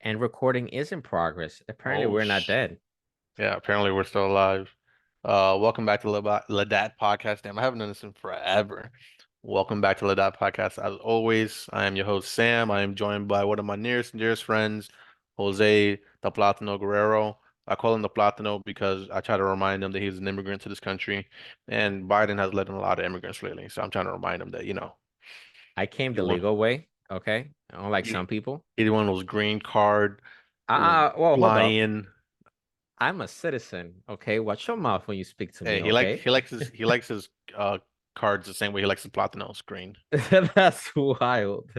And recording is in progress. Apparently, Oh we're not sh dead. Yeah, apparently we're still alive. Welcome back to Lidat Podcast. Damn, I haven't done this in forever. Welcome back to Lidat Podcast. As always, I am your host Sam. I am joined by one of my nearest and dearest friends, Jose the Platano Guerrero. I call him the Platano because I try to remind him that he's an immigrant to this country, and Biden has let in a lot of immigrants lately. So I'm trying to remind him that, I came the he's one, legal way. Okay. Unlike he, some people. he's one of those green card Well, hold up. flying. I'm a citizen. Okay. Watch your mouth when you speak to me. Hey, Okay. he likes his cards the same way he likes the Platinos green. That's wild.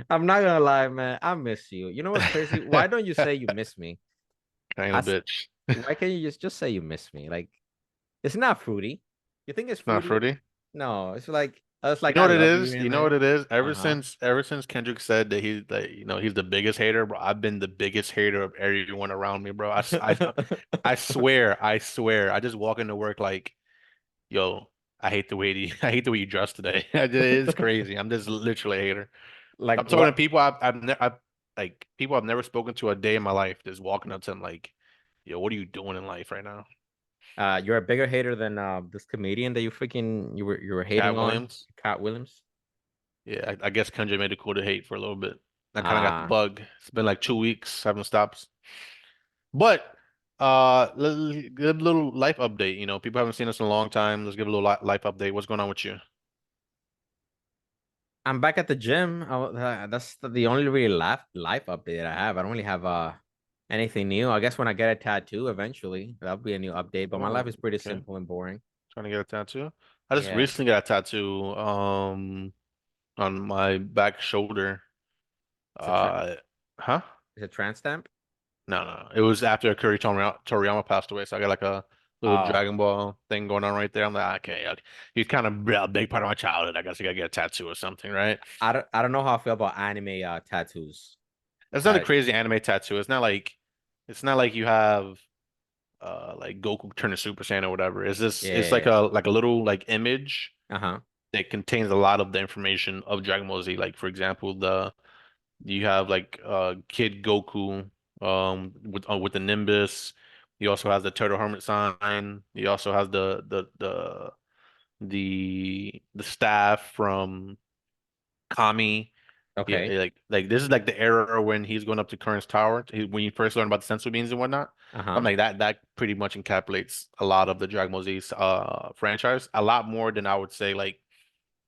I'm not gonna lie, man. I miss you. You know what's crazy? Why don't you say you miss me? Kind I, of s- bitch. why can't you just say you miss me? Like, it's not fruity. You think it's Not fruity? fruity. No, it's You like know I what it love you is? and You know what then it is? uh-huh. Ever since Kendrick said that he's the biggest hater, bro. I've been the biggest hater of everyone around me, bro. I swear. I just walk into work like, yo, I hate the way you dress today. It's crazy. I'm just literally a hater. Like I'm talking to what? people like people I've never spoken to a day in my life, just walking up to them like, yo, what are you doing in life right now? You're a bigger hater than this comedian that you were hating Cat on, Williams. Cat Williams. Yeah, I guess Kendrick made it cool to hate for a little bit. I kind of got the Uh bug. It's been like 2 weeks, haven't stopped. But give a little life update. People haven't seen us in a long time. Let's give a little li life update. What's going on with you? I'm back at the gym. That's the only really life update I have. I don't really have anything new. I guess when I get a tattoo eventually, that'll be a new update. But my life Oh, is pretty okay. simple and boring. Trying to get a tattoo. I just Yeah. recently got a tattoo on my back shoulder. It's a tra Uh huh? it's a trans stamp. No. It was after Toriyama passed away, so I got like a little Oh, Dragon Ball thing going on right there. I'm like, okay, he's kind of a big part of my childhood. I guess I gotta get a tattoo or something, right? I don't know how I feel about anime tattoos. It's not a Uh crazy anime tattoo. It's not like you have like Goku turning Super Saiyan or whatever. It's like yeah. a little like image Uh-huh. that contains a lot of the information of Dragon Ball Z. Like for example, the you have like Kid Goku with the Nimbus. He also has the Turtle Hermit sign. He also has the staff from Kami. Yeah, Okay. like this is like the era when he's going up to Current's Tower when you first learn about the sensu beans and whatnot. I'm Uh-huh. like that pretty much encapsulates a lot of the Dragon Ball Z franchise, a lot more than I would say like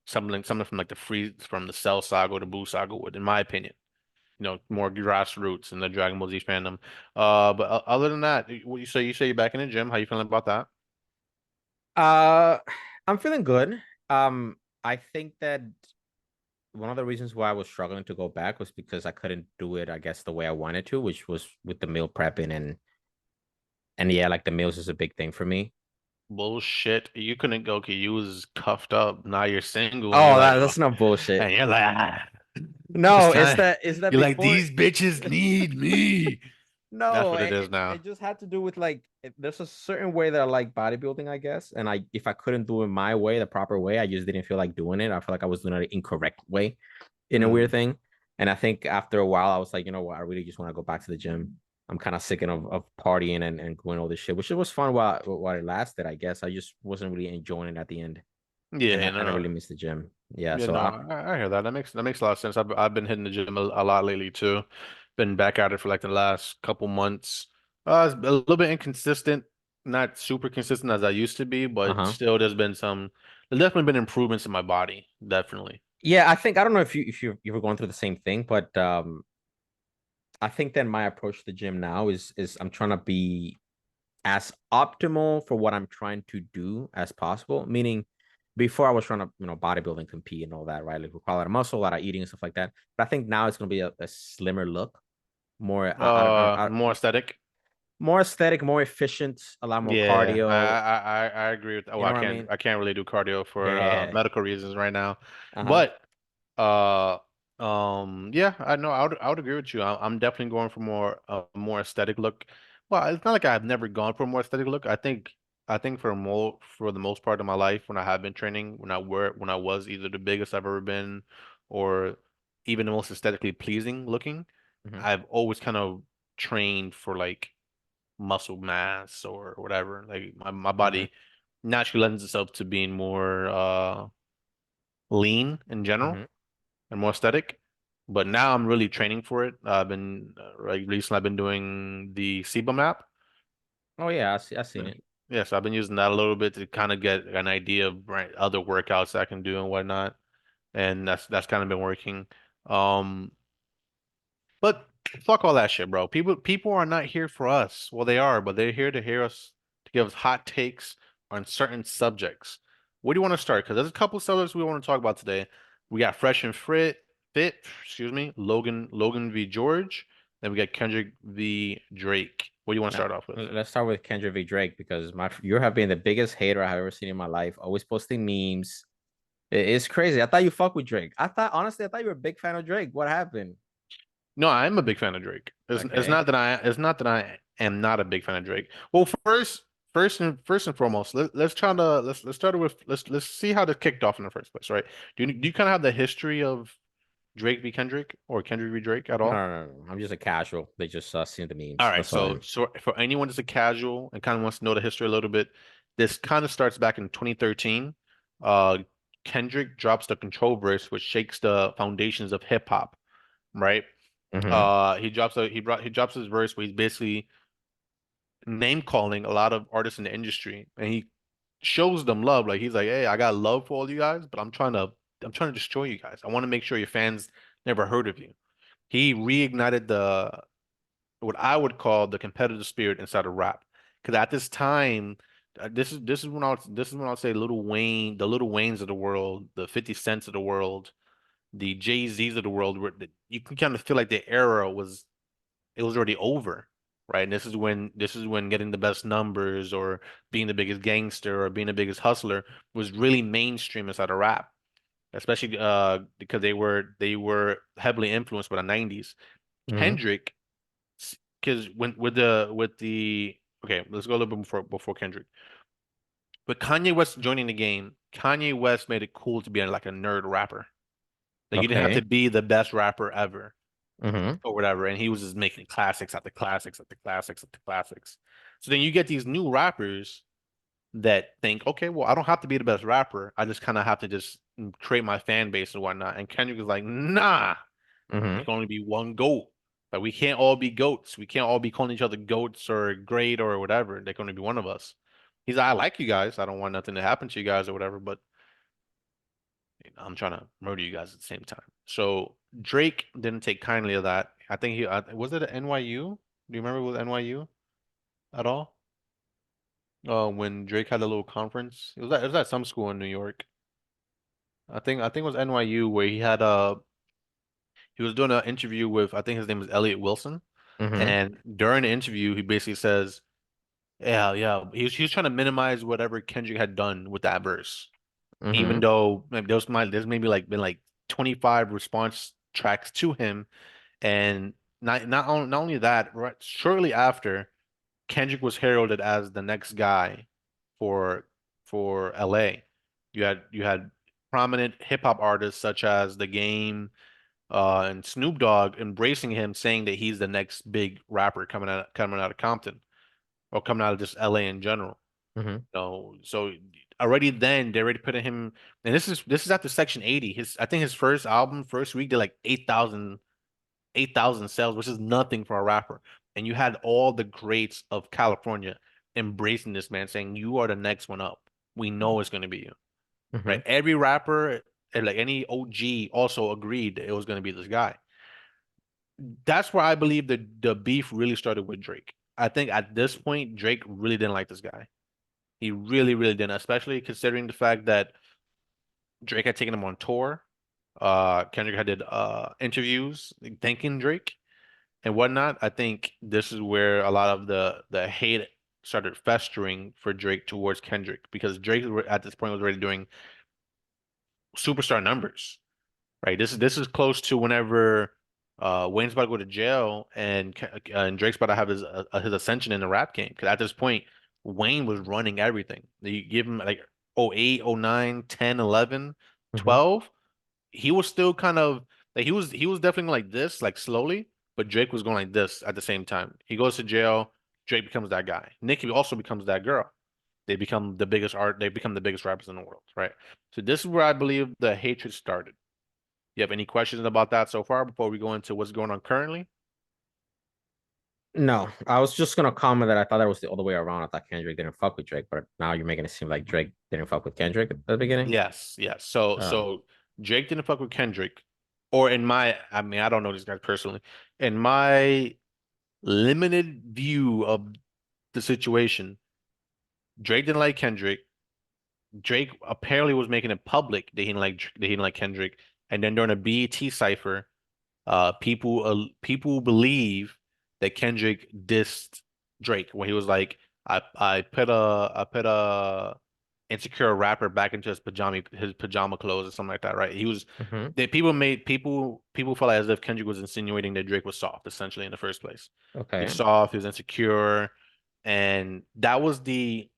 something from like from the Cell Saga or the Buu Saga would, in my opinion. More grassroots in the Dragon Ball Z fandom. But other than that, you say you're back in the gym. How you feeling about that? Uh, I'm feeling good. I think that one of the reasons why I was struggling to go back was because I couldn't do it, I guess, the way I wanted to, which was with the meal prepping and yeah, like the meals is a big thing for me. Bullshit. You couldn't go 'cause you was cuffed up. Now you're single and you're Oh, like, oh, that's not bullshit. and you're like, it's No, it's time. that You're like, before. these bitches need me. That's No, what it it, is it now. it just had to do with there's a certain way that I like bodybuilding, I guess. And if I couldn't do it my way, the proper way, I just didn't feel like doing it. I feel like I was doing it the incorrect way in a weird Mm. thing. And I think after a while, I was like, you know what, I really just want to go back to the gym. I'm kind of sick of partying and doing all this shit, which it was fun while it lasted, I guess. I just wasn't really enjoying it at the end. Yeah, And no, I no. really missed the gym. Yeah. Yeah, So no, I hear that. That makes a lot of sense. I've been hitting the gym a lot lately too. Been back at it for like the last couple months. It's a little bit inconsistent, not super consistent as I used to be, but uh-huh. still there's definitely been improvements in my body. Definitely. Yeah, I don't know if you were going through the same thing, but I think that my approach to the gym now is I'm trying to be as optimal for what I'm trying to do as possible. Meaning, before I was trying to bodybuilding, compete, and all that, right? Like require a lot of muscle, a lot of eating and stuff like that. But I think now it's gonna be a slimmer look, more More aesthetic. more aesthetic, more efficient, a lot more Yeah, cardio. I agree with that. You Well, know I what I can't mean? I can't really do cardio for Yeah. medical reasons right now. Uh-huh. But uh yeah, I know I would agree with you. I'm definitely going for more aesthetic look. Well, it's not like I've never gone for a more aesthetic look. I think for the most part of my life when I have been training, when I was either the biggest I've ever been or even the most aesthetically pleasing looking, Hmm. I've always kind of trained for like muscle mass or whatever. Like my Hmm. body naturally lends itself to being more lean in general Hmm. and more aesthetic. But now I'm really training for it. I've been like recently I've been doing the SIBA map. Oh yeah, I seen Yeah. it. Yeah, so I've been using that a little bit to kind of get an idea of other workouts I can do and whatnot. And that's kind of been working. Um, but fuck all that shit, bro. People are not here for us. Well, they are, but they're here to hear us to give us hot takes on certain subjects. Where do you want to start? Because there's a couple subjects we want to talk about today. We got Fresh and excuse me, Logan v. George. Then we got Kendrick v. Drake. What do you want to Now, start off with? let's start with Kendrick v. Drake because you have been the biggest hater I have ever seen in my life. Always posting memes. It's crazy. I thought you fuck with Drake. I thought you were a big fan of Drake. What happened? No, I'm a big fan of Drake. Okay. It's not that I am not a big fan of Drake. Well, first and foremost, let's start with let's see how this kicked off in the first place, right? Do you kind of have the history of Drake v. Kendrick or Kendrick v. Drake at No, all? no, no, no. I'm just a casual. They just seen the All memes. right, That's all I so am. for anyone that's a casual and kind of wants to know the history a little bit, this kind of starts back in 2013. Uh, Kendrick drops the Control verse, which shakes the foundations of hip hop, right? Mm-hmm. He drops his verse where he's basically name calling a lot of artists in the industry, and he shows them love. Like he's like, "Hey, I got love for all you guys, but I'm trying to destroy you guys. I want to make sure your fans never heard of you." He reignited the what I would call the competitive spirit inside of rap, because at this time. This is when I'll say Little Wayne, the Little Waynes of the world, the 50 Cents of the world, the Jay-Z's of the world, where you can kind of feel like the era was it was already over, right? And this is when getting the best numbers or being the biggest gangster or being the biggest hustler was really mainstream inside of rap, especially because they were heavily influenced by the 90s. Mm-hmm. Kendrick, because when with the okay, let's go a little bit before Kendrick. With Kanye West joining the game, Kanye West made it cool to be like a nerd rapper. Like you didn't have to Okay. be the best rapper ever Mm-hmm. or whatever. And he was just making classics after classics after classics after classics. So then you get these new rappers that think, okay, well, I don't have to be the best rapper. I just kind of have to just create my fan base and whatnot. And Kendrick is like, nah, there Mm-hmm. can only be one GOAT. Like we can't all be goats. We can't all be calling each other goats or great or whatever. There can only be one of us. He's like, I like you guys. I don't want nothing to happen to you guys or whatever, but I'm trying to murder you guys at the same time. So Drake didn't take kindly of that. I think was it at NYU? Do you remember with NYU at all? When Drake had a little conference, it was at some school in New York. I think it was NYU where he was doing an interview with I think his name is Elliot Wilson, Mm-hmm. and during the interview he basically says, yeah, yeah, he was trying to minimize whatever Kendrick had done with that verse, even Mm-hmm. though like, there's maybe like been like 25 response tracks to him. And not only that, right, shortly after, Kendrick was heralded as the next guy for LA. You had prominent hip hop artists such as The Game, and Snoop Dogg embracing him, saying that he's the next big rapper coming out of Compton or coming out of just LA in general. Mm-hmm. So already then they already putting him, and this is after Section 80. I think his first album, first week, did like 8,000 sales, which is nothing for a rapper. And you had all the greats of California embracing this man, saying, "You are the next one up. We know it's going to be you." Mm-hmm. Right? Every rapper, and like any OG, also agreed it was going to be this guy. That's where I believe the beef really started with Drake. I think at this point, Drake really didn't like this guy. He really, really didn't, especially considering the fact that Drake had taken him on tour. Kendrick had did interviews thanking Drake and whatnot. I think this is where a lot of the hate started festering for Drake towards Kendrick because Drake at this point was already doing superstar numbers, right? This is close to whenever Wayne's about to go to jail and Drake's about to have his ascension in the rap game. Because at this point, Wayne was running everything. You give him like oh 08, oh 09, 10, 11, Mm-hmm. 12. He was still kind of like he was definitely like this, like slowly. but Drake was going like this at the same time. He goes to jail, Drake becomes that guy. Nicki also becomes that girl. They become the biggest rappers in the world, right? So this is where I believe the hatred started. You have any questions about that so far before we go into what's going on currently? No, I was just gonna comment that I thought that was the other way around. I thought Kendrick didn't fuck with Drake, but now you're making it seem like Drake didn't fuck with Kendrick at the beginning. Yes, yes. So Oh, so Drake didn't fuck with Kendrick, or in my, I mean, I don't know these guys personally. In my limited view of the situation, Drake didn't like Kendrick. Drake apparently was making it public that he didn't like Kendrick, and then during a BET cipher, people believe that Kendrick dissed Drake when he was like, I put a insecure rapper back into his pajama clothes or something like that, right? He was hmm. they people felt as if Kendrick was insinuating that Drake was soft, essentially, in the first place. He was Okay, soft, he was insecure, and that was the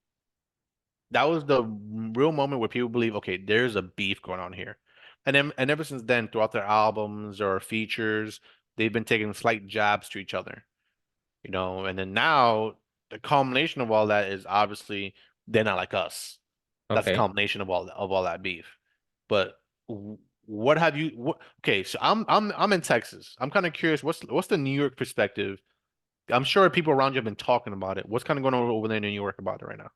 real moment where people believe, okay, there's a beef going on here. And ever since then, throughout their albums or features, they've been taking slight jabs to each other, and then now the culmination of all that is obviously they're not like us. That's the okay. culmination of all that beef. But what have you okay, so I'm in Texas. I'm kind of curious, what's the New York perspective? I'm sure people around you have been talking about it. What's kind of going on over there in New York about it right now?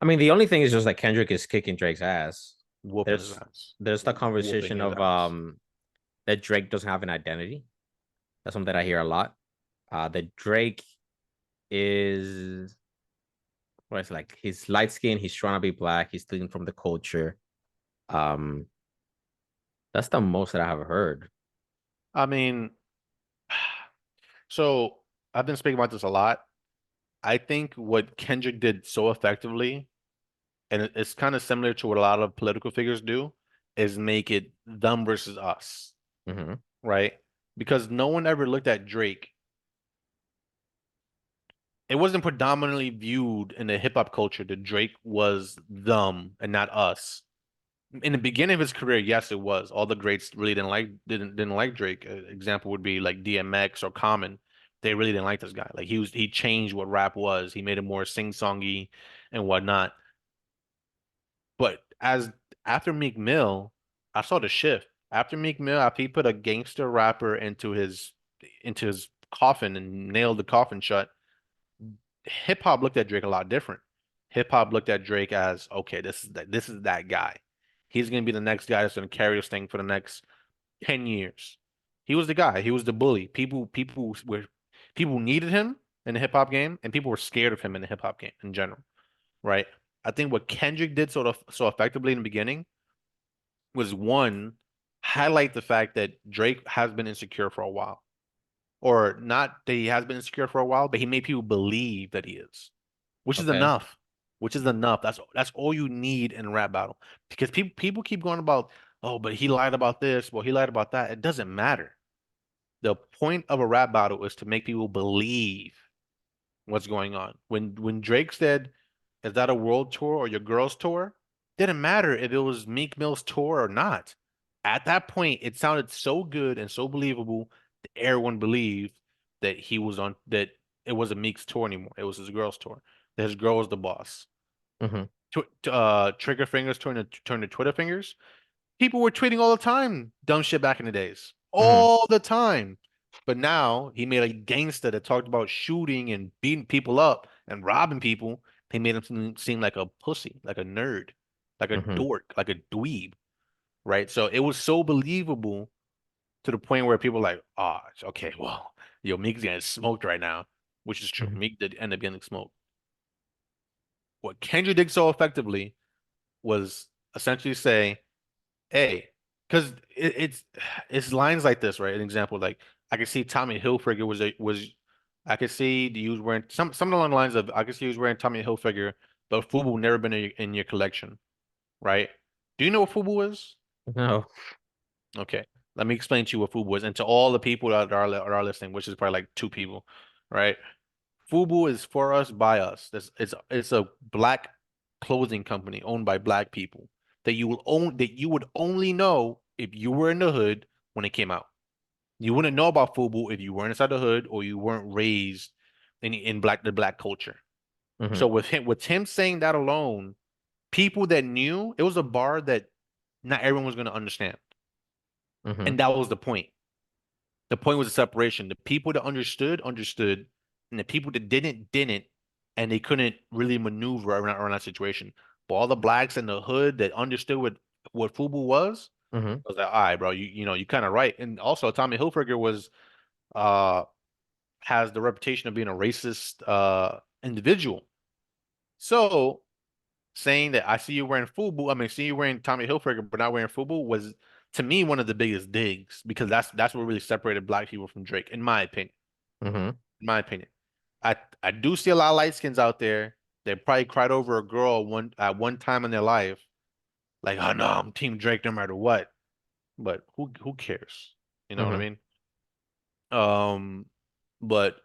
I mean, the only thing is just that Kendrick is kicking Drake's ass. Whooping his There's ass. there's the Whooping conversation his of ass. that Drake doesn't have an identity. That's something that I hear a lot. That Drake is what is it, like he's light skinned, he's trying to be black, he's stealing from the culture. Um, that's the most that I have heard. I mean, so I've been speaking about this a lot. I think what Kendrick did so effectively, and it's kind of similar to what a lot of political figures do, is make it them versus us, Hmm. right? Because no one ever looked at Drake. It wasn't predominantly viewed in the hip hop culture that Drake was them and not us. In the beginning of his career, yes, it was. All the greats really didn't like Drake. Example would be like DMX or Common. They really didn't like this guy. Like he changed what rap was. He made it more sing-songy and whatnot. But as after Meek Mill, I saw the shift. After Meek Mill, after he put a gangster rapper into his coffin and nailed the coffin shut, hip hop looked at Drake a lot different. Hip hop looked at Drake as, okay, this is that guy. He's gonna be the next guy that's gonna carry this thing for the next 10 years. He was the guy. He was the bully. People needed him in the hip hop game, and people were scared of him in the hip hop game in general, right? I think what Kendrick did so effectively in the beginning was one, highlight the fact that Drake has been insecure for a while. Or not that he has been insecure for a while, but he made people believe that he is, which is Okay. enough. Which is enough. That's all you need in a rap battle. Because people keep going about, oh, but he lied about this, well, he lied about that. It doesn't matter. The point of a rap battle is to make people believe what's going on. When Drake said, "Is that a world tour or your girls tour?" Didn't matter if it was Meek Mill's tour or not. At that point, it sounded so good and so believable that everyone believed that it wasn't Meek's tour anymore. It was his girl's tour. That his girl was the boss. Hmm. Trigger fingers turn to Twitter fingers. People were tweeting all the time, dumb shit back in the days, Hmm. all the time. But now he made a gangster that talked about shooting and beating people up and robbing people. He made him seem like a pussy, like a nerd, like a Hmm. dork, like a dweeb, right? So it was so believable to the point where people were like, oh, okay, well, yo, Meek's getting smoked right now, which is true. Hmm. Meek did end up getting smoked. What Kendrick did so effectively was essentially say, hey, because it's lines like this, right? An example, like I could see Tommy Hilfiger was I could see he was wearing some along the lines of I could see he was wearing Tommy Hilfiger, but FUBU never been in your collection, right? Do you know what FUBU is? No. Okay, let me explain to you what FUBU is, and to all the people that are listening, which is probably like two people, right? FUBU is for us by us. It's a black clothing company owned by black people that you would only know if you were in the hood when it came out. You wouldn't know about FUBU if you weren't inside the hood or you weren't raised in the black culture. Mm-hmm. So with him saying that alone, people that knew it was a bar that not everyone was going to understand, Mm-hmm. and that was the point. The point was the separation. The people that understood understood, and the people that didn't, and they couldn't really maneuver around that situation. But all the blacks in the hood that understood what FUBU was, Mm-hmm. I was like, all right, bro, you kind of right. And also, Tommy Hilfiger was uh has the reputation of being a racist individual. So saying that I see you wearing FUBU, I mean, see you wearing Tommy Hilfiger but not wearing FUBU was to me one of the biggest digs because that's what really separated black people from Drake, in my opinion. Mm-hmm. In my opinion. I do see a lot of light skins out there that probably cried over a girl at one time in their life, like, oh no, I'm Team Drake no matter what. But who cares? You know what I Mm-hmm. mean? But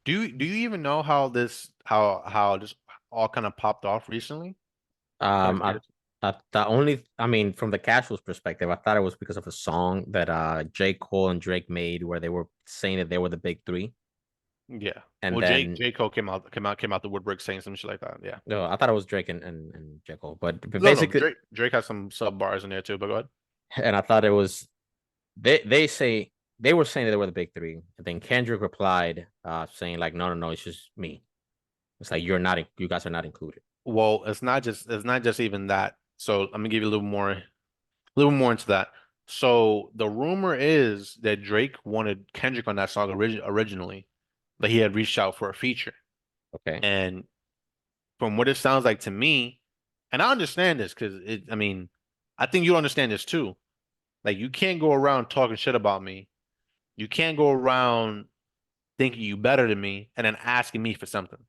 do you even know how this all kind of popped off recently? Kind of Um, I, curious. the only, I mean, from the casuals perspective, I thought it was because of a song that J. Cole and Drake made where they were saying that they were the big three. Yeah. And Well, then J. Cole came out the woodwork saying some shit like that. Yeah. no, I thought it was Drake and J. Cole, but No, no, basically, Drake has some sub bars in there too, but go ahead. and I thought it was they say they were saying that they were the big three. And then Kendrick replied, saying like, no, no, no, it's just me. It's like you guys are not included. Well, it's not just even that. So let me give you a little more into that. So the rumor is that Drake wanted Kendrick on that song originally, that he had reached out for a feature. Okay. And from what it sounds like to me, and I understand this because I mean, I think you understand this too. Like you can't go around talking shit about me. You can't go around thinking you better than me and then asking me for something.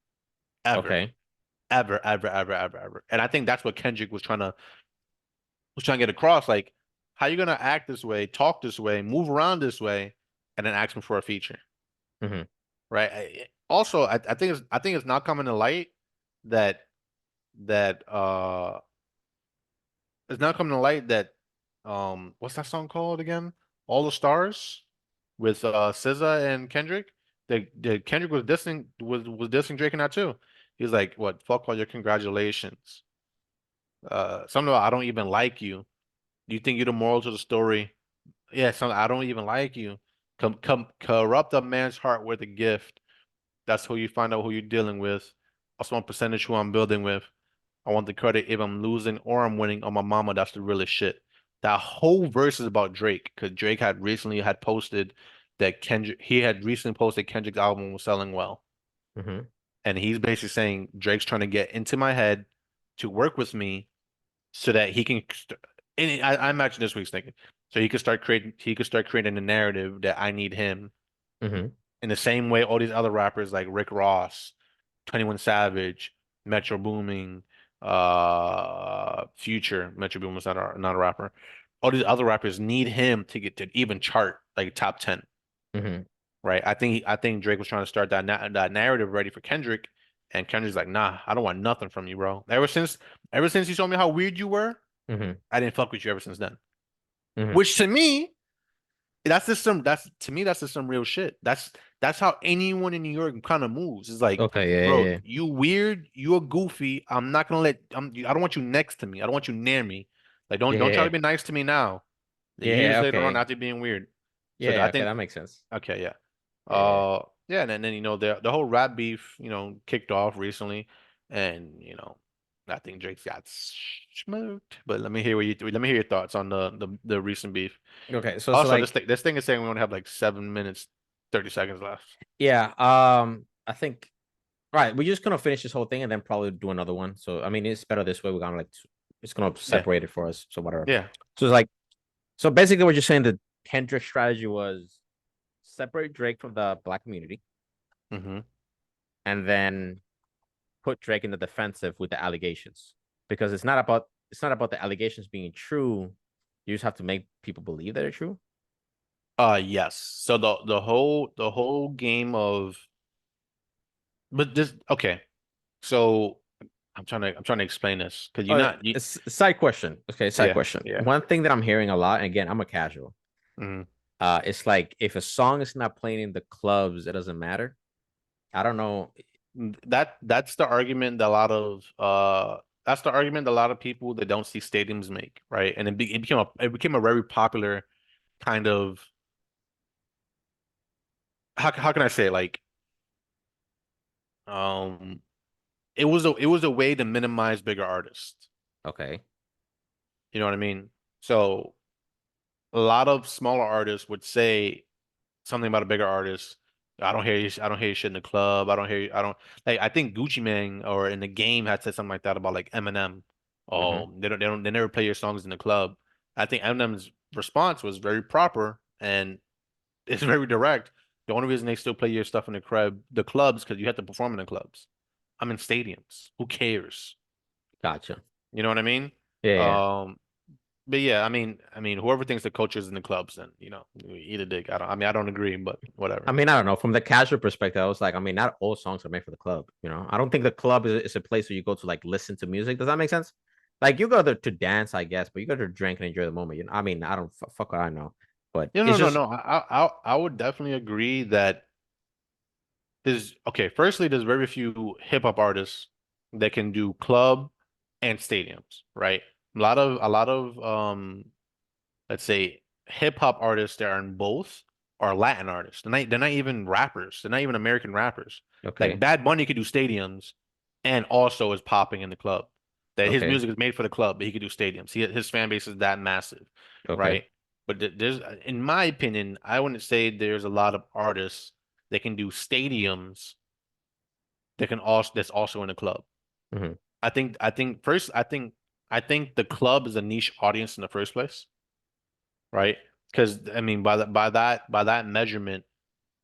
Ever. Okay. Ever, ever, ever, ever, ever. And I think that's what Kendrick was trying to get across. Like, how you gonna act this way, talk this way, move around this way, and then ask me for a feature, Mm-hmm. right? Also, I think it's not coming to light that that it's not coming to light that what's that song called again? All the Stars with SZA and Kendrick. The Kendrick was dissing Drake in that too. He's like, what, fuck all your congratulations. Something about I don't even like you. Do you think you're the moral to the story? Yeah, something I don't even like you. Come corrupt a man's heart with a gift. That's who you find out who you're dealing with. A small percentage who I'm building with. I want the credit if I'm losing or I'm winning on my mama. That's the realest shit. That whole verse is about Drake because Drake had recently had posted that Kendrick he had recently posted Kendrick's album was selling well, Mm-hmm. and he's basically saying Drake's trying to get into my head to work with me so that he can. And I imagine this week's thinking, so he could start creating a narrative that I need him Mm-hmm. in the same way all these other rappers like Rick Ross, 21 Savage, Metro Booming, Future. Metro Booming's not a rapper. All these other rappers need him to get to even chart like top 10, Mm-hmm. right? I think Drake was trying to start that narrative ready for Kendrick, and Kendrick's like, nah, I don't want nothing from you, bro. Ever since you told me how weird you were, Mm-hmm. I didn't fuck with you ever since then. Mm-hmm. Which to me that's to me that's just some real shit. That's how anyone in New York kind of moves. It's like, Okay. Yeah. bro, Yeah. Yeah. you weird, you're goofy. I'm not gonna I don't want you next to me. I don't want you near me. Like Yeah. don't try Yeah. to be nice to me now. The Yeah, years yeah, later on okay. after being weird. So Yeah. I Okay. think That makes sense. okay, yeah. Yeah. Yeah. Yeah, and then the whole rap beef, kicked off recently, and I think Drake's got smoked. But let me hear your thoughts on the recent beef. Okay. So Also, like, this thing is saying we only have like 7 minutes, 30 seconds left. yeah. I think right. We're just gonna finish this whole thing and then probably do another one. So I mean, it's better this way. We're gonna like it's gonna Yeah, separate it for us. So whatever. yeah. So it's like so basically, what you're saying the Kendrick strategy was separate Drake from the black community hmm and then put Drake in the defensive with the allegations because it's not about the allegations being true. You just have to make people believe that they're true. Yes. So the whole game of but this okay. So I'm trying to explain this because you're Oh, not you it's side question. Okay, side yeah, question. yeah. One thing that I'm hearing a lot, and again, I'm a casual. Mhm. It's like if a song is not playing in the clubs, it doesn't matter. I don't know. That's the argument that a lot of people that don't see stadiums make, right? And it became a very popular kind of how can I say it? Like um it was a way to minimize bigger artists. Okay. You know what I mean? So a lot of smaller artists would say something about a bigger artist. I don't hear you shit in the club. I don't like I think Gucci Mane or in the game had said something like that about like Eminem. Mm-hmm. Oh, they never play your songs in the club. I think Eminem's response was very proper and it's very direct. The only reason they still play your stuff in the clubs, because you have to perform in the clubs. I'm in stadiums. Who cares? Gotcha. You know what I mean? Yeah, yeah. Um, but yeah, whoever thinks the culture is in the clubs, then eat a dick. I don't agree, but I whatever. mean, I don't know. From the casual perspective, I was like, I mean, not all songs are made for the club. I don't think the club is a place where you go to like listen to music. Does that make sense? Like you go there to dance, I guess, but you go to drink and enjoy the moment. I mean, I don't fuck what I know, but Yeah, it's no, no, just no. I would definitely agree that there's okay. Firstly, there's very few hip hop artists that can do club and stadiums, right? A lot of let's say hip hop artists that are in both are Latin artists. They're not even rappers. They're not even American rappers. Like okay. Bad Bunny could do stadiums and also is popping in the club. That his Okay. music is made for the club, but he could do stadiums. His fan base is that massive, Okay. right? But there's, in my opinion, I wouldn't say there's a lot of artists that can do stadiums that can also that's also in the club. Hmm. I think the club is a niche audience in the first place, right? Because I mean, by that measurement,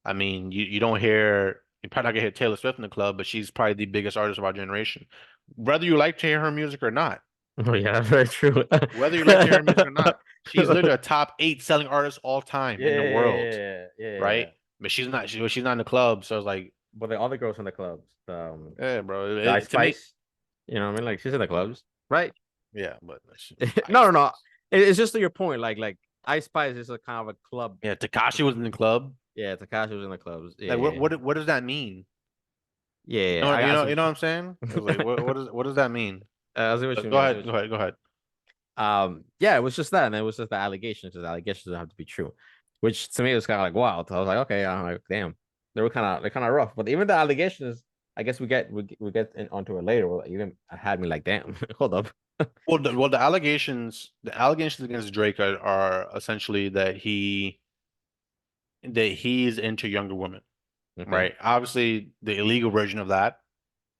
I mean you don't hear you probably not gonna hear Taylor Swift in the club, but she's probably the biggest artist of our generation. Whether you like to hear her music or not, Oh yeah, that's very true. whether you like to hear her music or not, she's literally a top 8 selling artist all time in the world, Yeah, right? yeah. But she's not in the club, so it's like, But the other girls in the clubs, yeah, bro. the Ice To me, Spice, what I mean? Like she's in the clubs, right? yeah, but No, Ice no, no. Spice. It's just to your point. Like Ice Spice is a kind of a club. Yeah, Takashi was in the club. Yeah, Takashi was in the clubs. Like, Yeah, what does that mean? yeah. I got You some. know what I'm saying? It's like, what does that mean? I see what But you mean. I see what go you ahead, go ahead. mean. Yeah, it was just that, and it was just the allegations. The allegations don't have to be true, which to me was kind of like wow. So I was like, okay, I'm like, damn, they're kind of rough. But even the allegations, I guess we get onto it later. Well, even had me like, damn, hold up. The allegations against Drake are essentially that he's into younger women, Okay. right? Obviously, the illegal version of that.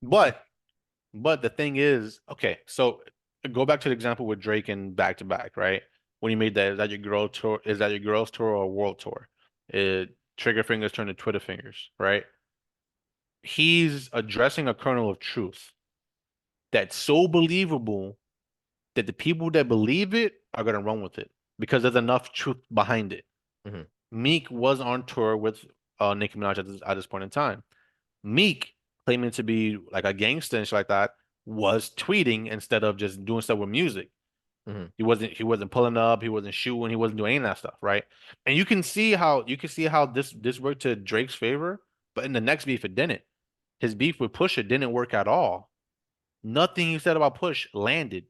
But the thing is, okay, so go back to the example with Drake and Back to Back, right? When you made that, is that your girl tour? Is that your girls tour or a world tour? Trigger fingers turn to Twitter fingers, right? He's addressing a kernel of truth that's so believable that the people that believe it are gonna run with it because there's enough truth behind it. Hmm. Meek was on tour with Nicki Minaj at this point in time. Meek, claiming to be like a gangster and shit like that, was tweeting instead of just doing stuff with music. Hmm. He wasn't pulling up, he wasn't shooting, he wasn't doing any of that stuff, right? And you can see how this worked to Drake's favor, but in the next beef it didn't. His beef with Pusha didn't work at all. Nothing he said about Push landed.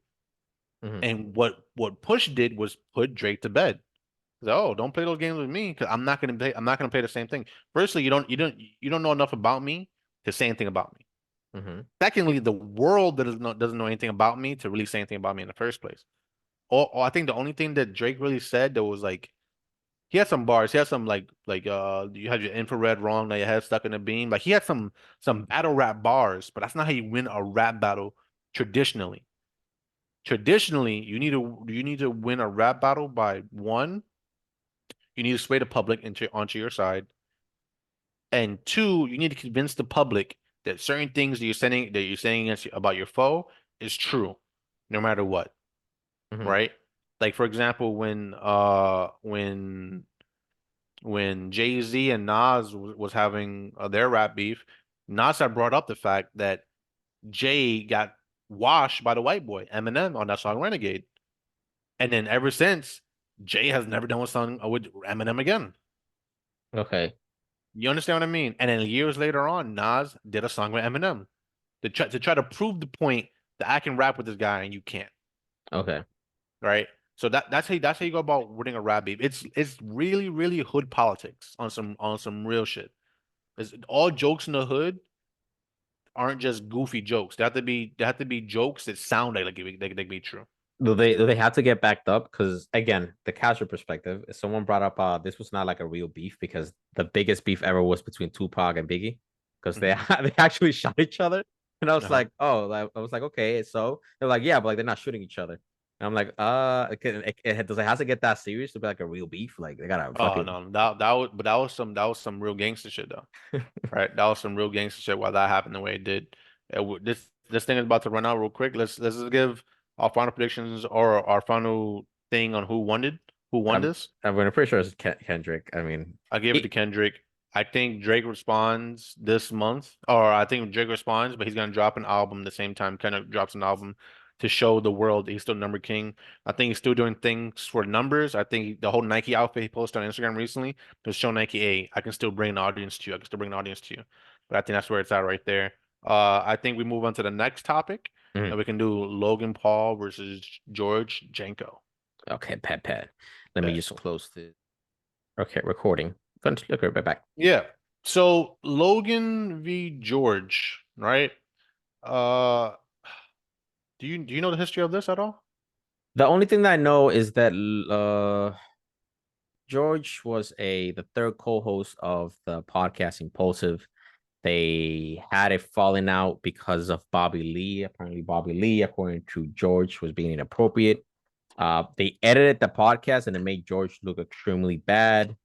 Hmm. And what Push did was put Drake to bed. Oh, don't play those games with me because I'm not gonna play the same thing. Firstly, you don't know enough about me to say anything about me. Hmm. Secondly, the world doesn't know anything about me to really say anything about me in the first place. Or I think the only thing that Drake really said that was like he had some bars, he had some you had your infrared wrong, now your head stuck in a beam. Like he had some battle rap bars, but that's not how you win a rap battle traditionally. Traditionally, you need to win a rap battle by one, you need to sway the public onto your side. And two, you need to convince the public that certain things that you're saying about your foe is true, no matter what, Hmm. right? Like for example, when Jay-Z and Nas was having their rap beef, Nas had brought up the fact that Jay got washed by the white boy Eminem on that song Renegade, and then ever since Jay has never done a song with Eminem again. Okay. You understand what I mean? And then years later on, Nas did a song with Eminem to try to prove the point that I can rap with this guy and you can't, Okay. right? So that's how you go about winning a rap beef. It's really really hood politics on some real shit. It's all jokes in the hood aren't just goofy jokes. They have to be jokes that sound like they be true. Do they have to get backed up? Because again, the casual perspective, someone brought up this was not like a real beef because the biggest beef ever was between Tupac and Biggie because they Hmm. they actually shot each other. And I was Uh-huh. like, oh, I was like, okay, so they're like, yeah, but like they're not shooting each other. And I'm like, does it have to get that serious to be like a real beef? Like they gotta Oh fucking no, that was some real gangster shit though. Right? That was some real gangster shit why that happened the way it did. This thing is about to run out real quick. Let's just give our final predictions or our final thing on who won I'm this. I'm pretty sure it's Kendrick. I mean, I gave it to it, Kendrick. I think Drake responds this month, or I think Drake responds, but he's gonna drop an album the same time Kendrick drops an album to show the world that he's still number king. I think he's still doing things for numbers. I think the whole Nike outfit he posted on Instagram recently to show Nike, hey, I can still bring an audience to you. I can still bring an audience to you. But I think that's where it's at right there. I think we move on to the next topic, mhm. and we can do Logan Paul versus George Janko. Okay, pat. Let me Bet. just close the okay recording. Continue. Okay, back. Yeah. So Logan v. George, right? Uh, do you know the history of this at all? The only thing that I know is that George was the third co-host of the podcast Impulsive. They had a falling out because of Bobby Lee. Apparently, Bobby Lee, according to George, was being inappropriate. They edited the podcast and it made George look extremely bad.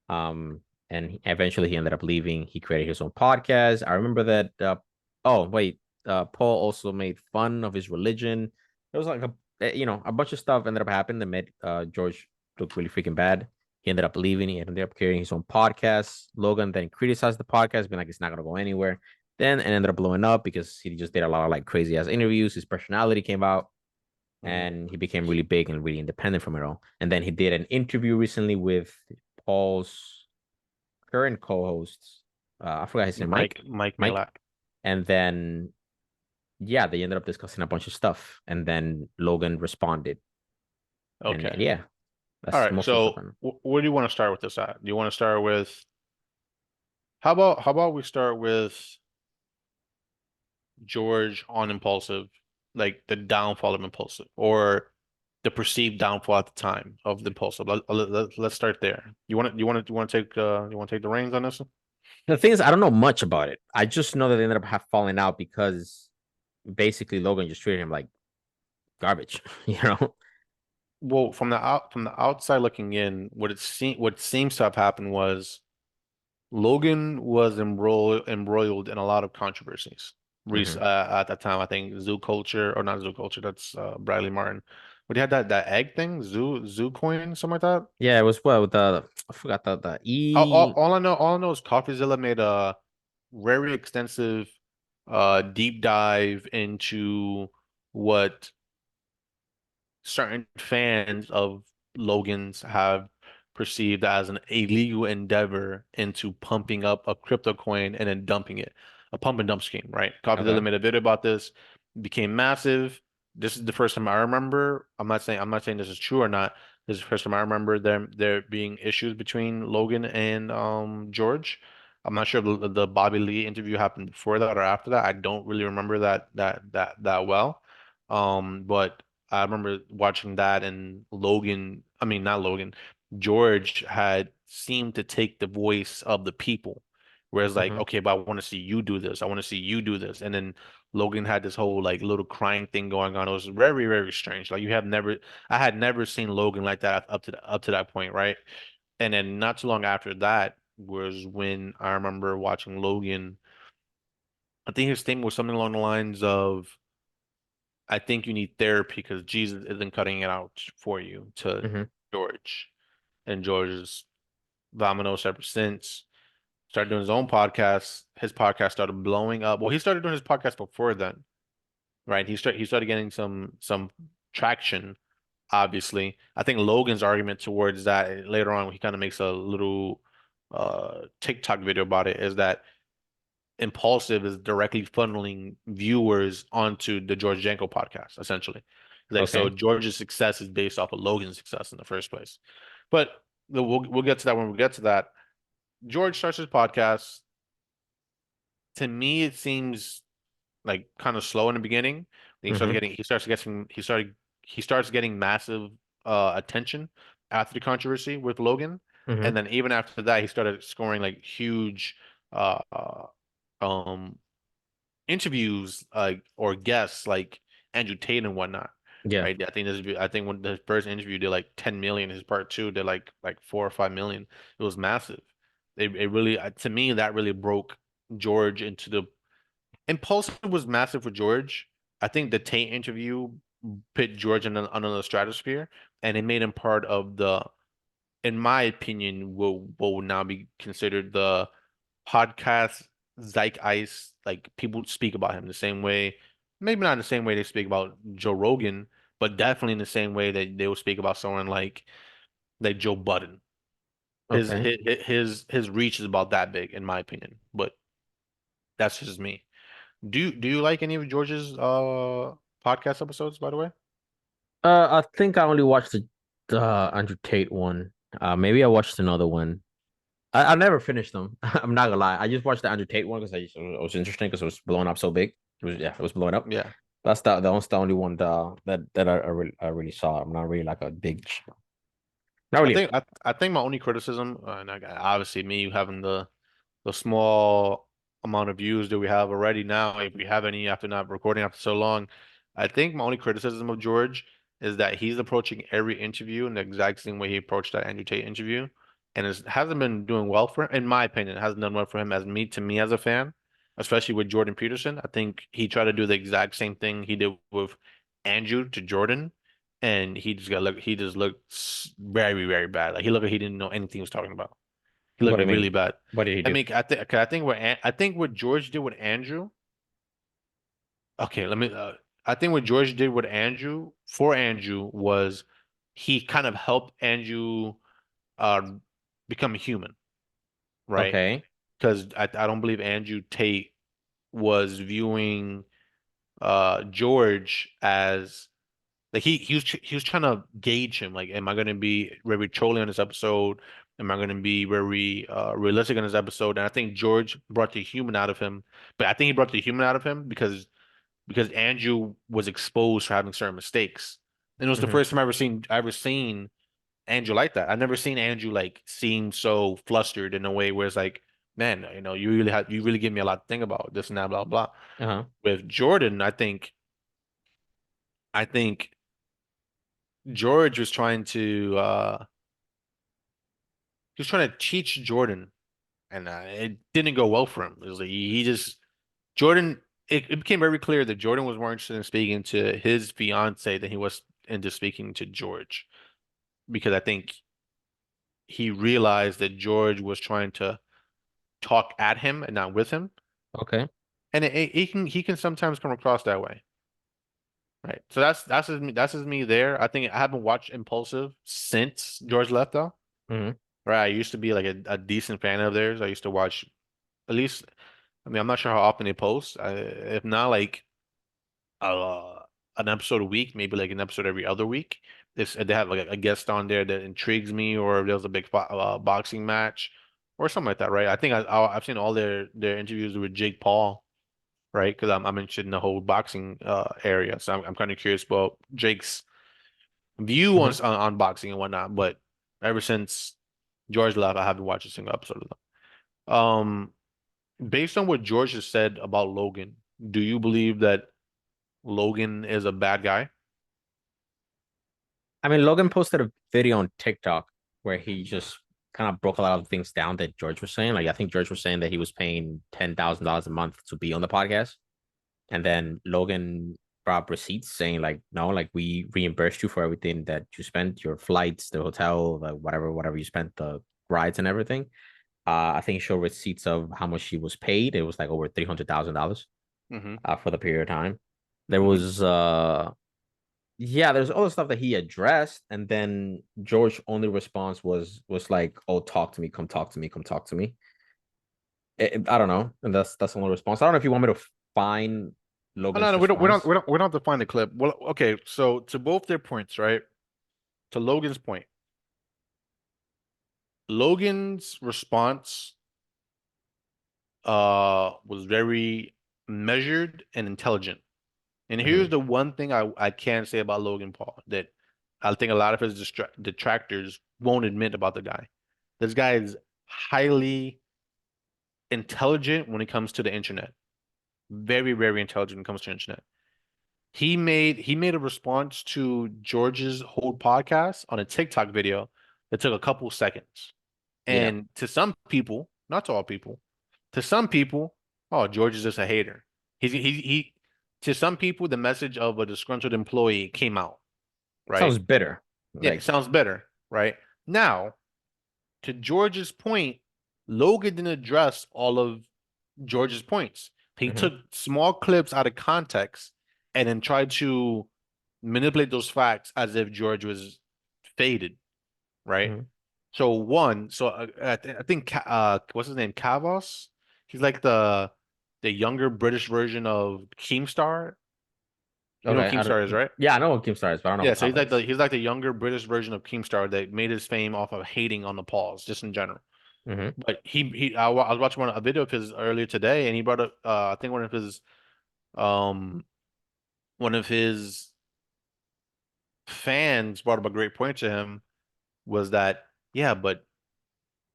Um, and eventually he ended up leaving. He created his own podcast. I remember that. Oh wait, Paul also made fun of his religion. There was like a bunch of stuff ended up happening that made George look really freaking bad. He ended up leaving. He ended up creating his own podcast. Logan then criticized the podcast, being like it's not gonna go anywhere. Then it ended up blowing up because he just did a lot of like crazy ass interviews. His personality came out Mhm. and he became really big and really independent from it all. And then he did an interview recently with Paul's current co-hosts. I forgot his name, Mike Mike. Malak. And then yeah, they ended up discussing a bunch of stuff. And then Logan responded. And Okay. yeah, All that's right. most of the stuff So I know. where do you want to start with this at? Do you want to start with how about we start with George on Impulsive, like the downfall of Impulsive, or the perceived downfall at the time of the Impulsive. Let's start there. You want to take the reins on this one? The thing is, I don't know much about it. I just know that they ended up falling out because basically Logan just treated him like garbage, you know? Well, from the outside looking in, what seems to have happened was Logan was embroiled in a lot of controversies. Hmm. At that time, I think Zoo Culture or not Zoo Culture, that's Bradley Martin. But he had that egg thing, Zoo Coin, something like that. Yeah, it was what with the I forgot the All, all, E. all I know is CoffeeZilla made a very extensive deep dive into what certain fans of Logan's have perceived as an illegal endeavor into pumping up a crypto coin and then dumping it, a pump and dump scheme, right? Okay. CoffeeZilla made a video about this, became massive. This is the first time I remember. I'm not saying this is true or not. This is the first time I remember there being issues between Logan and George. I'm not sure if the Bobby Lee interview happened before that or after that. I don't really remember that well. But I remember watching that and I mean not Logan, George had seemed to take the voice of the people. Whereas like, Hmm. okay, but I want to see you do this. I want to see you do this. And then Logan had this whole like little crying thing going on. It was very, very strange. I had never seen Logan like that up to that point, right? And then not too long after that was when I remember watching Logan. I think his statement was something along the lines of I think you need therapy because Jesus isn't cutting it out for you to Hmm. George. And George is vominos ever since. Started doing his own podcast. His podcast started blowing up. Well, he started doing his podcast before then, right? He started getting some traction obviously. I think Logan's argument towards that later on, he kind of makes a little TikTok video about it, is that Impulsive is directly funneling viewers onto the George Janko podcast, essentially. Like, so Okay. George's success is based off of Logan's success in the first place. But we'll get to that when we get to that. George starts his podcast. To me, it seems like kind of slow in the beginning. Mm-hmm. He starts getting massive attention after the controversy with Logan. Mm-hmm. And then even after that, he started scoring like huge uh, um interviews or guests like Andrew Tate and whatnot. Yeah. Right. I think when the first interview did like 10 million, his part two did like 4 or 5 million. It was massive. It really to me that really broke George into the Impulsive was massive for George. I think the Tate interview put George in another stratosphere, and it made him part of in my opinion, what would now be considered the podcast zeitgeist. Like people speak about him the same way, maybe not in the same way they speak about Joe Rogan, but definitely in the same way that they would speak about someone like Joe Budden. Okay. His reach is about that big, in my opinion. But that's just me. Do you like any of George's podcast episodes, by the way? I think I only watched the Andrew Tate one. Maybe I watched another one. I never finished them. I'm not gonna lie. I just watched the Andrew Tate one because it was interesting because it was blowing up so big. It was blowing up. Yeah. That's the only one I really saw. I'm not really like a big, not I really. think I think my only criticism, and obviously me having the small amount of views that we have already now, if we have any after not recording after so long, I think my only criticism of George is that he's approaching every interview in the exact same way he approached that Andrew Tate interview, and it hasn't been doing well for him. In my opinion, it hasn't done well for him to me as a fan, especially with Jordan Peterson. I think he tried to do the exact same thing he did with Andrew to Jordan, and he just looked very, very bad. Like he looked like he didn't know anything he was talking about. He What looked do you really mean? bad. What did he I do? mean, I think what George did with Andrew. Okay, I think what George did with Andrew for Andrew was he kind of helped Andrew uh become human, right? Okay. Because I don't believe Andrew Tate was viewing George as like he was trying to gauge him. Like, am I going to be very trolling on this episode? Am I going to be very realistic on this episode? And I think George brought the human out of him. But I think he brought the human out of him because Andrew was exposed for having certain mistakes. And it was the Hmm. first time I ever seen Andrew like that. I've never seen Andrew like seem so flustered in a way where it's like, man, you really give me a lot to think about this and that, blah blah. Uh-huh. With Jordan, I think George was trying to he was trying to teach Jordan, and it didn't go well for him. It was like he just Jordan. It became very clear that Jordan was more interested in speaking to his fiance than he was into speaking to George, because I think he realized that George was trying to talk at him and not with him, Okay. and he can sometimes come across that way. Right. So that's just me there. I think I haven't watched Impulsive since George left though. Hmm. Right. I used to be like a decent fan of theirs. I used to watch at least, I mean, I'm not sure how often they post. If not like uh an episode a week, maybe like an episode every other week. They have like a guest on there that intrigues me, or if there's a big boxing match or something like that, right? I think I've seen all their interviews with Jake Paul, right? Because I'm interested in the whole boxing area, so I'm kind of curious about Jake's view Hmm. on boxing and whatnot. But ever since George left, I haven't watched a single episode of them. Based on what George has said about Logan, do you believe that Logan is a bad guy? I mean, Logan posted a video on TikTok where he just kind of broke a lot of things down that George was saying. Like, I think George was saying that he was paying $10,000 a month to be on the podcast. And then Logan brought up receipts saying, like, no, like, we reimbursed you for everything that you spent, your flights, the hotel, the whatever you spent, the rides and everything. I think he showed receipts of how much he was paid. It was like over $300,000 Mm-hmm. for the period of time. There Mm-hmm. was yeah, there's all the stuff that he addressed, and then George only response was like, "Oh, talk to me, come talk to me, come talk to me." I don't know, and that's the only response. I don't know if you want me to find Oh, no, Logan's no, we don't, we don't, response. we don't, we don't have to find the clip. Well, okay, so to both their points, right? To Logan's point, Logan's response was very measured and intelligent. And here's Hmm. the one thing I can say about Logan Paul that I think a lot of his detractors won't admit about the guy. This guy is highly intelligent when it comes to the internet. Very, very intelligent when it comes to the internet. He made a response to George's whole podcast on a TikTok video that took a couple seconds. Yeah, And to some people, not to all people, to some people, oh, George is just a hater. He to some people, the message of a disgruntled employee came out, right? sounds bitter. Yeah, it Like, sounds better, right? Now, to George's point, Logan didn't address all of George's points. He hmm took small clips out of context and then tried to manipulate those facts as if George was faded, right? hmm So one, so I think what's his name, Kavos? He's like the younger British version of Keemstar. You know okay. what Keemstar is, right? Yeah, I know what Kim Star is, but I don't know Yeah, who so Kava is. he's like the younger British version of Keemstar that made his fame off of hating on the Pauls, just in general. Hmm. But I was watching a video of his earlier today, and he brought up I think um one of his fans brought up a great point to him was that yeah, but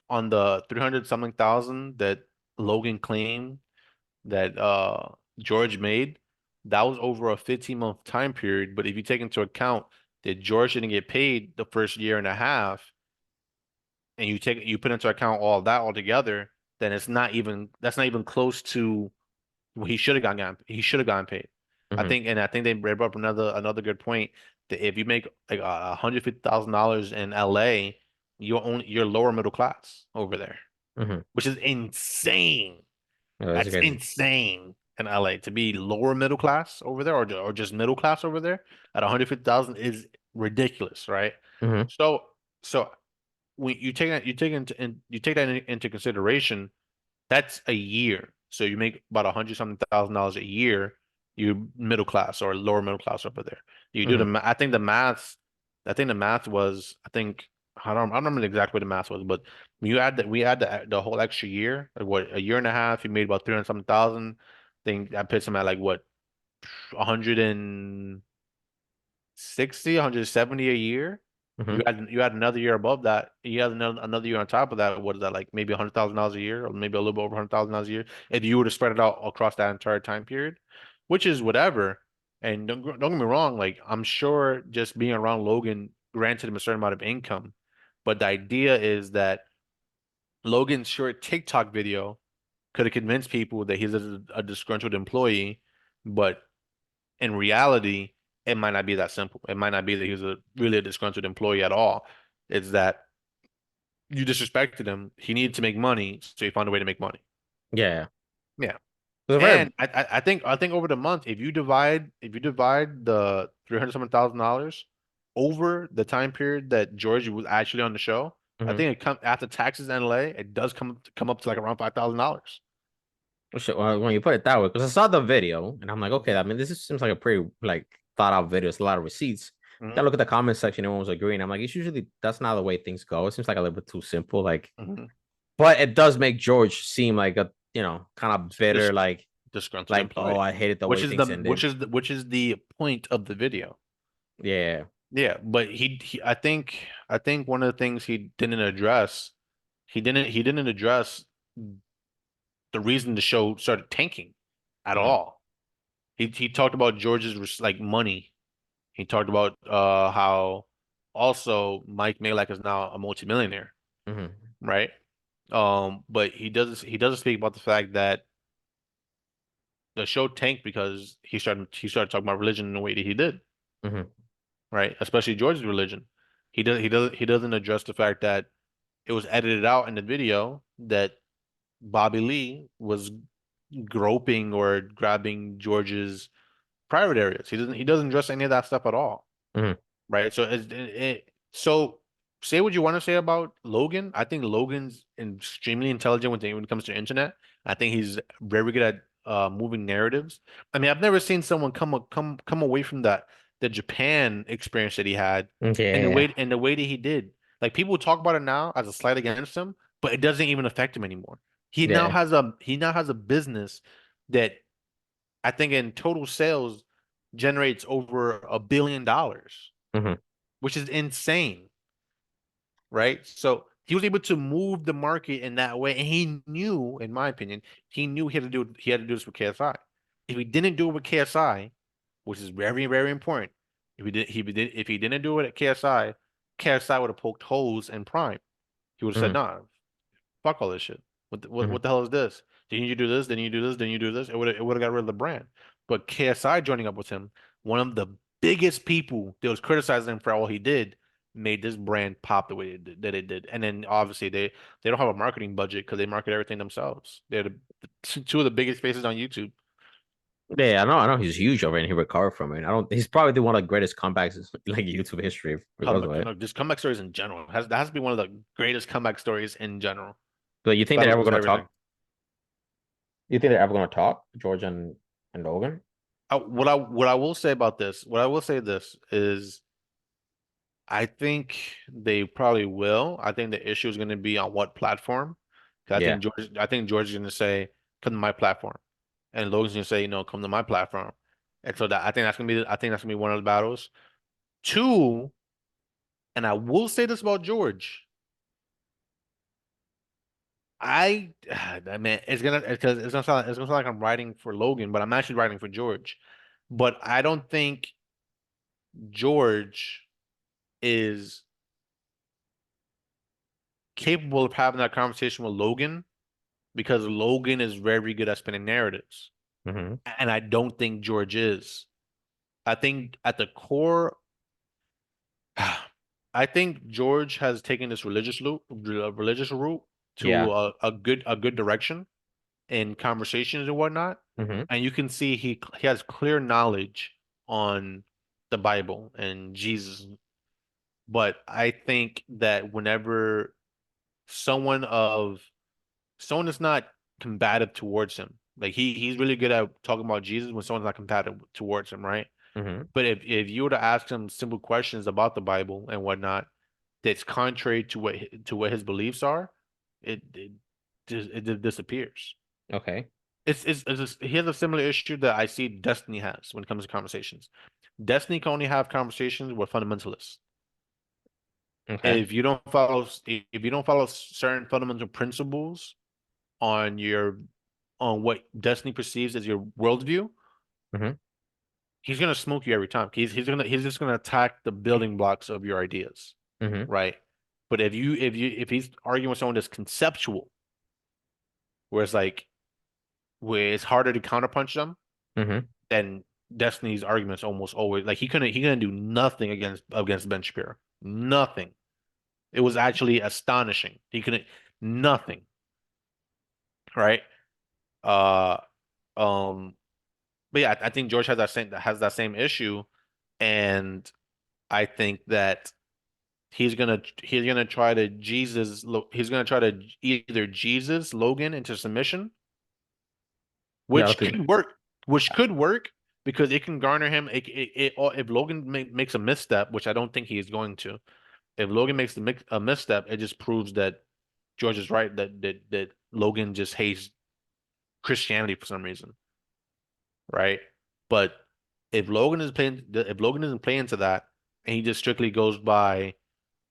on the 300 something thousand that Logan claimed that George made, that was over a 15-month time period. But if you take into account that George didn't get paid the first year and a half, and you put into account all of that altogether, then that's not even close to what he should have gotten paid. Hmm. I think they brought up another good point that if you make like $150,000 in LA, you're lower middle class over there, Hmm. which is insane. Yeah, that's That's crazy. insane in LA to be lower middle class over there, or just middle class over there at 150,000 is ridiculous, right? Hmm. So so when you take that into consideration, that's a year. So you make about 100 something thousand dollars a year. You're middle class or lower middle class over there. You do Hmm. I think the math. I think the math was. I don't remember exactly what the math was, but when you add that we add the whole extra year, like what a year and a half, you made about 300 something thousand. I think that puts him at like what 160, 170 a year. Hmm. You add another year above that. You add another year on top of that. What is that like? Maybe $100,000 a year, or maybe a little bit over $100,000 a year, if you were to spread it out across that entire time period, which is whatever. And don't get me wrong, like I'm sure just being around Logan granted him a certain amount of income, but the idea is that Logan's short TikTok video could have convinced people that he's a disgruntled employee, but in reality, it might not be that simple. It might not be that he was really a disgruntled employee at all. It's that you disrespected him. He needed to make money, so he found a way to make money. Yeah, Yeah. it's a very And I think over the month, if you divide the 300 something thousand dollars over the time period that George was actually on the show, I hmm think it come after taxes and LA, it does come up to like around $5,000. well, when you put it that way, because I saw the video and I'm like, okay, I mean, seems like a pretty like thought out video. It's a lot of receipts. Hmm. Then I look at the comment section, everyone was agreeing. I'm like, it's usually that's not the way things go. It seems like a little bit too simple. Like, Hmm. but it does make George seem like a kind of bitter, Dis disgruntled oh, employee, I hated the way things ended. which is the point of the video. Yeah. Yeah, but I think one of the things he didn't address the reason the show started tanking at Hmm. all. He talked about George's like money. He talked about how also Mike Malek is now a multimillionaire, Hmm. right? But he doesn't speak about the fact that the show tanked because he started talking about religion in the way that he did, Hmm. right? Especially George's religion. He doesn't address the fact that it was edited out in the video that Bobby Lee was groping or grabbing George's private areas. He doesn't address any of that stuff at all. Hmm. right? So so say what you want to say about Logan. I think Logan's extremely intelligent when it comes to internet. I think he's very good at moving narratives. I mean, I've never seen someone come away from the Japan experience that he had and Yeah. the way that he did. Like people talk about it now as a slight against him, but it doesn't even affect him anymore. Yeah. He now has a business that I think in total sales generates over $1 billion, Hmm. which is insane, right? So he was able to move the market in that way, and he knew, in my opinion, he knew he had to do this with KSI. If he didn't do it with KSI, which is very, very important, if he didn't do it at KSI, KSI would have poked holes in Prime. He would have said, Hmm. "Nah, fuck all this shit. Hmm. What the hell is this? Didn't you do this? Didn't you do this? Didn't you do this?" It would have got rid of the brand. But KSI joining up with him, one of the biggest people that was criticizing him for all he did, made this brand pop the way that it did. And then obviously they don't have a marketing budget because they market everything themselves. They're two of the biggest faces on YouTube. Yeah, I know he's huge over and he recovered from it. I don't he's probably one of the greatest comebacks in like YouTube history because of Comeback, it. just comeback stories in general that has to be one of the greatest comeback stories in general. But you think they're Gotta ever lose gonna everything. talk? You think they're ever gonna talk, George and Logan? What I will say about this, what I will say this is I think they probably will. I think the issue is going to be on what platform. 'Cause Yeah. I think George is going to say, "Come to my platform," and Logan's going to say, "No, come to my platform." And so that I think that's gonna be one of the battles. Two, and I will say this about George. I mean, it's gonna sound like I'm writing for Logan, but I'm actually writing for George. But I don't think George is capable of having that conversation with Logan because Logan is very good at spinning narratives. Hmm. And I don't think George is. I think at the core, I think George has taken this religious route Yeah. to a good direction in conversations and whatnot. Hmm. And you can see he has clear knowledge on the Bible and Jesus. But I think that whenever someone of someone that's not combative towards him. Like he's really good at talking about Jesus when someone's not combative towards him, right? Hmm. But if you were to ask him simple questions about the Bible and whatnot, that's contrary to what his beliefs are, it disappears. Okay. He has a similar issue that I see Destiny has when it comes to conversations. Destiny can only have conversations with fundamentalists. Okay. If you don't follow certain fundamental principles on your on what Destiny perceives as your worldview, Hmm. he's gonna smoke you every time. He's just gonna attack the building blocks of your ideas, Hmm. right? But if he's arguing with someone that's conceptual, where it's like where it's harder to counterpunch them, Hmm. then Destiny's arguments almost always like he couldn't do nothing against Ben Shapiro. Nothing. It was actually astonishing. He couldn't nothing, right? Uh um but yeah, I think George has that same issue, and I think that he's gonna try to he's gonna try to either Jesus Logan into submission, Yeah. I which think. could work, which could work because it can garner him. If Logan makes a misstep, which I don't think he is going to, if Logan makes a misstep, it just proves that George is right that Logan just hates Christianity for some reason, right? But if Logan isn't playing to that, and he just strictly goes by,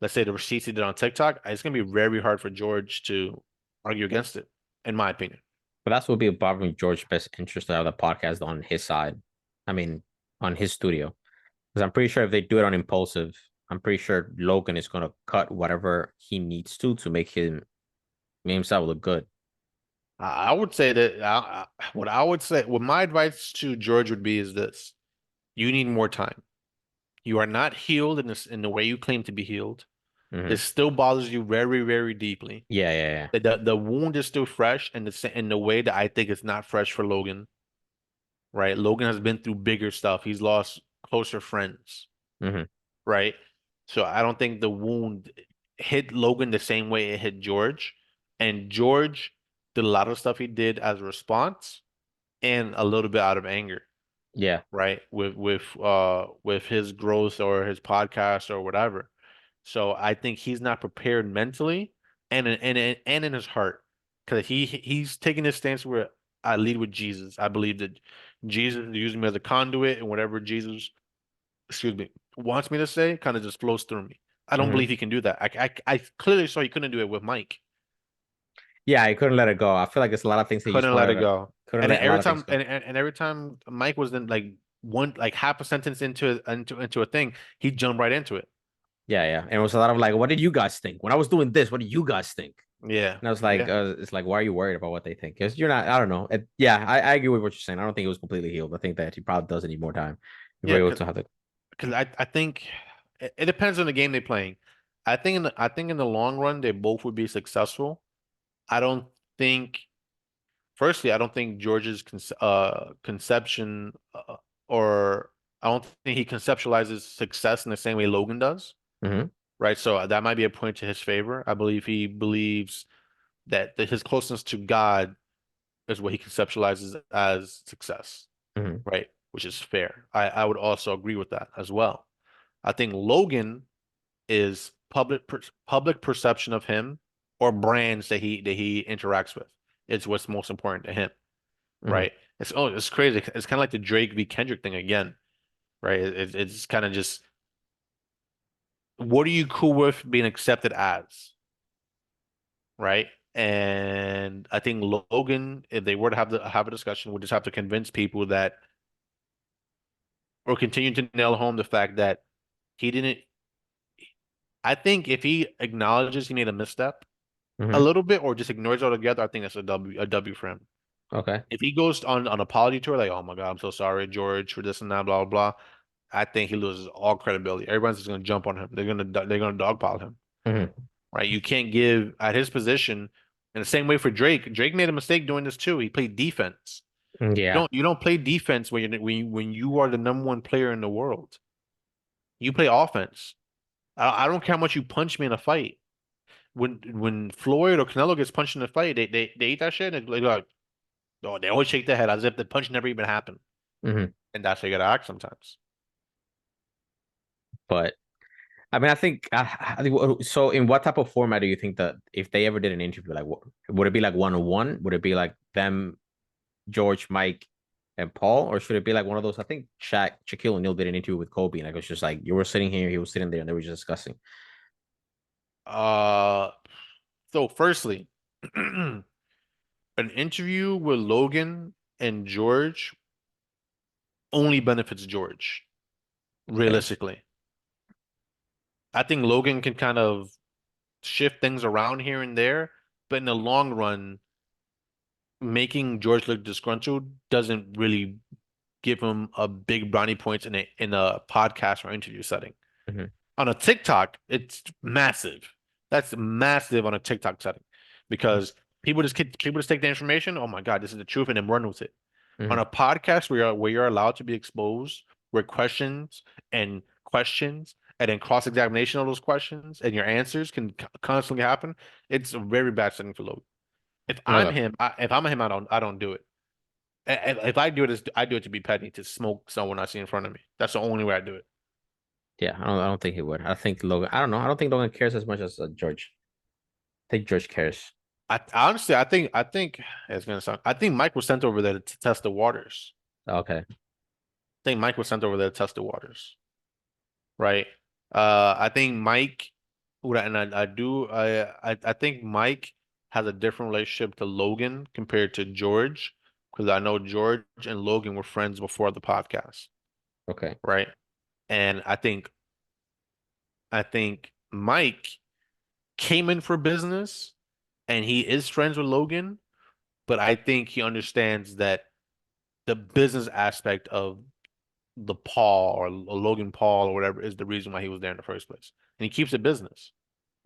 let's say, the receipts he did on TikTok, it's gonna be very hard for George to argue against it, in my opinion. But that's what would be bothering George's best interest to have the podcast on his side. I mean, on his studio. Because I'm pretty sure if they do it on Impulsive, I'm pretty sure Logan is gonna cut whatever he needs to make himself look good. I would say that what I would say, what my advice to George would be is this: you need more time. You are not healed in the way you claim to be healed. Hmm. This still bothers you very, very deeply. Yeah, yeah, The wound is still fresh in the way that I think it's not fresh for Logan, right? Logan has been through bigger stuff. He's lost closer friends. Hmm. right? So I don't think the wound hit Logan the same way it hit George. And George did a lot of stuff he did as a response and a little bit out of anger, Yeah. right? With his growth or his podcast or whatever. So I think he's not prepared mentally and in his heart because he's taking this stance where I lead with Jesus. I believe that Jesus used me as a conduit and whatever Jesus, excuse me, wants me to say kind of just flows through me. I don't Hmm. believe he can do that. I clearly saw he couldn't do it with Mike. Yeah, I couldn't let it go. I feel like there's a lot of things that you just Couldn't let it want to go. couldn't And then let a every lot of things time go. and every time Mike was in like one like half a sentence into a thing, he jumped right into it. Yeah, yeah. And it was a lot of like, what did you guys think? When I was doing this, what do you guys think? Yeah. And I was like, Yeah. it's like, why are you worried about what they think? Because you're not, I don't know. Yeah, I agree with what you're saying. I don't think it was completely healed. I think that he probably does need more time before Yeah, he able to have the. because I think it depends on the game they're playing. I think in the long run they both would be successful. I don't think firstly I don't think George's conception or I don't think he conceptualizes success in the same way Logan does, Hmm. right? So that might be a point to his favor. I believe he believes that his closeness to God is what he conceptualizes as success, Hmm. right? Which is fair. I would also agree with that as well. I think Logan is public perception of him or brands that he interacts with. It's what's most important to him, Hmm. right? It's crazy. It's kind of like the Drake v. Kendrick thing again, right? It's kind of just what are you cool with being accepted as, right? And I think Logan, if they were to have a discussion, would just have to convince people that or continue to nail home the fact that he didn't. I think if he acknowledges he made a misstep a Hmm. little bit or just ignores it altogether, I think that's a W for him. Okay. If he goes on an apology tour, like, oh my God, I'm so sorry, George, for this and that, blah, blah, blah, I think he loses all credibility. Everyone's just gonna jump on him. They're gonna dogpile him, Hmm. right? You can't give at his position in the same way for Drake. Drake made a mistake doing this too. He played defense. Yeah. You don't play defense when you are the number one player in the world. You play offense. I don't care how much you punch me in a fight. When Floyd or Canelo gets punched in a fight, they eat that shit and they like, oh, they always shake their head as if the punch never even happened. Hmm. And that's how you gotta act sometimes. But I mean, I think so. In what type of format do you think that if they ever did an interview, like, what would it be like 1-on-one? Would it be like them, George, Mike, and Paul, or should it be like one of those? I think Shaquille O'Neal did an interview with Kobe, and it was just like you were sitting here, he was sitting there, and they were just discussing. Uh, so firstly, an interview with Logan and George only benefits George, Okay. realistically. I think Logan can kind of shift things around here and there, but in the long run, making George look disgruntled doesn't really give him a big brownie points in a podcast or interview setting. Hmm. On a TikTok, it's massive. That's massive on a TikTok setting because people just take the information. Oh my God, this is the truth, and then run with it. On Hmm. a podcast where you're allowed to be exposed, where questions and then cross-examination of those questions and your answers can constantly happen, it's a very bad setting for Logan. Okay. If I'm him, I don't do it. If I do it, I do it to be petty, to smoke someone I see in front of me. That's the only way I do it. Yeah, I don't think he would. I think Logan. I don't know. I don't think Logan cares as much as George. I think George cares. Honestly, I think it's gonna sound. I think Mike was sent over there to test the waters. Okay. I think Mike was sent over there to test the waters, right? I think Mike, and I think Mike has a different relationship to Logan compared to George, because I know George and Logan were friends before the podcast, Okay. right? And I think Mike came in for business, and he is friends with Logan, but I think he understands that the business aspect of the Paul or Logan Paul or whatever is the reason why he was there in the first place, and he keeps it business.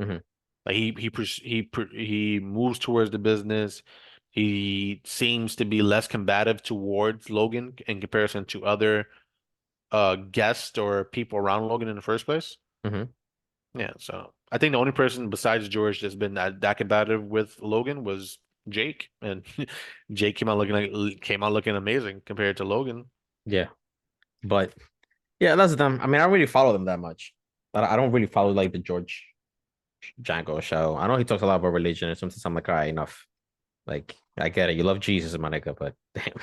Hmm. Like he moves towards the business. He seems to be less combative towards Logan in comparison to other guests or people around Logan in the first place. Hmm. Yeah, so I think the only person besides George that's been that competitive with Logan was Jake, and Jake came out looking amazing compared to Logan. Yeah, but yeah, that's them. I mean, I don't really follow them that much. I don't really follow like the George Django show. I know he talks a lot about religion, and sometimes I'm like, all right, enough. Like, I get it. You love Jesus, my nigga, but damn.